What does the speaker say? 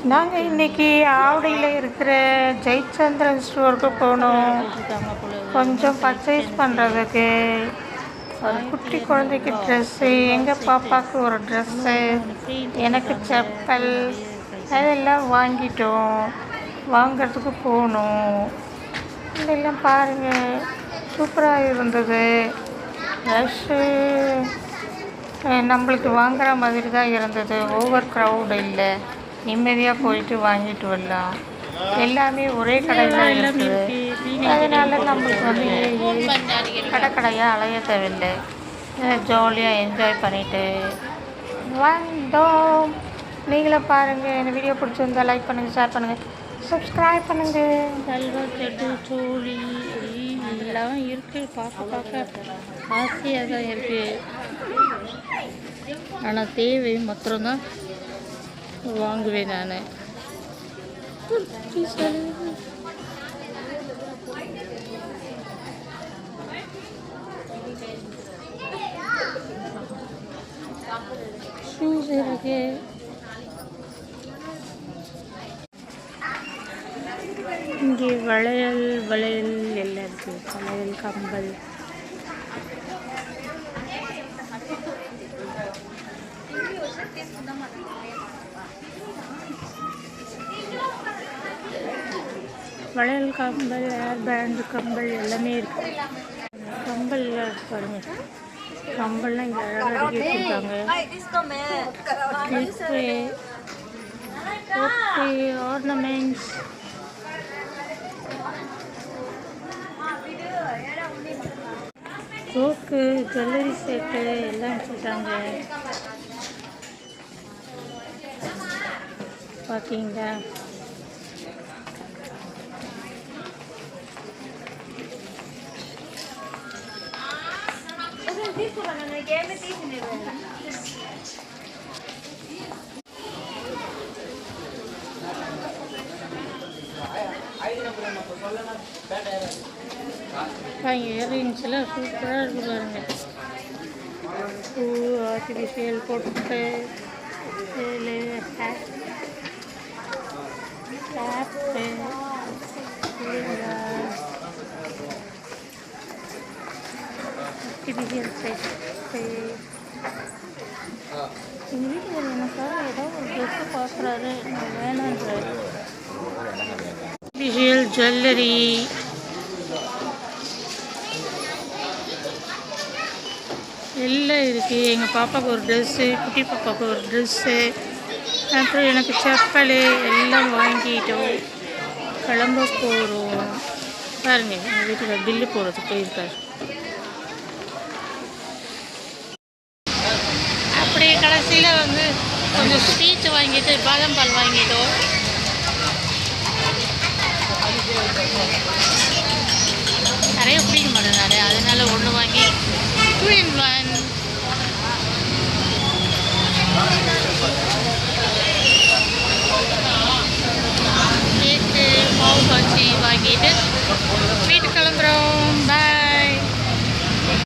நாங்கள் இன்றைக்கி ஆவடியில் இருக்கிற ஜெயச்சந்திரன் ஸ்டோருக்கு போனோம். கொஞ்சம் பர்ச்சேஸ் பண்ணுறதுக்கு ஒரு குட்டி குழந்தைக்கு ட்ரெஸ்ஸு, எங்கள் பாப்பாவுக்கு ஒரு ட்ரெஸ்ஸு, எனக்கு செப்பல் அதெல்லாம் வாங்கிட்டோம். வாங்கிறதுக்கு போனோம். இதெல்லாம் பாருங்கள், சூப்பராக இருந்தது. ட்ரெஸ்ஸு நம்மளுக்கு வாங்குகிற மாதிரி தான் இருந்தது. ஓவர் க்ரௌட் இல்லை, நிம்மதியாக போயிட்டு வாங்கிட்டு வரலாம். எல்லாமே ஒரே கடையில் இருக்குது. அதனால் நம்மளுக்கு வந்து கடையாக அலைய தேவையில்லை. ஜாலியாக என்ஜாய் பண்ணிவிட்டு வந்தோம். நீங்களும் பாருங்கள். இந்த வீடியோ பிடிச்சிருந்தா லைக் பண்ணுங்கள், ஷேர் பண்ணுங்கள், சப்ஸ்கிரைப் பண்ணுங்கள். ஹல்வா, லட்டு, சோளி எல்லாம் இருக்குது. பார்க்க ஆசையாக தான் இருக்குது. ஆனால் தேவை மாத்திரம்தான் வாங்குவேன் நான். ஷூஸ் இருக்கு. இங்கே வளையல் எல்லாம் இருக்குது. வளையல், கம்பல். வளையல், கம்பல், ஹேர் பேண்டு, கம்பல் எல்லாமே இருக்குது. கம்பல் பாருங்கள், கம்பல்லாம் இங்கே அழகாக அடுக்கி வச்சுருக்காங்க. ஆர்னமெண்ட்ஸ், சோக்கு, ஜுவல்லரி செட்டு எல்லாம் வச்சுருக்காங்க. பார்த்தீங்களா? இயரிங்ஸ்லாம் சூப்பராக இருக்குது பாருங்கள். பூ, ஆர்டிஃபிஷியல் பொட்டு, கேப்பு, ஆர்டிஃபிஷியல் செட்டு. எங்கள் வீட்டுக்கு எனக்காக ஏதோ ஒரு ட்ரெஸ்ஸு பார்க்குறாரு, நான் வேணான்றாரு. ஆர்டிஃபிஷியல் ஜுவல்லரி எல்லாம் இருக்குது. எங்கள் பாப்பாவுக்கு ஒரு ட்ரெஸ்ஸு, குட்டி பாப்பாவுக்கு ஒரு ட்ரெஸ்ஸு, அப்புறம் எனக்கு செப்பல் எல்லாம் வாங்கிட்டோம். கிளம்ப போகிறோம். பாருங்கள், எங்கள் வீட்டில் பில்லு போகிறதுக்கு போயிருக்காரு. அப்படியே கடைசியில் வந்து கொஞ்சம் ஸ்வீட் வாங்கிட்டு பாதாம் பால் வாங்கிட்டோம். நிறைய பிடிக்க மாட்டேன், அதனால் ஒன்று வாங்கி 2 in 1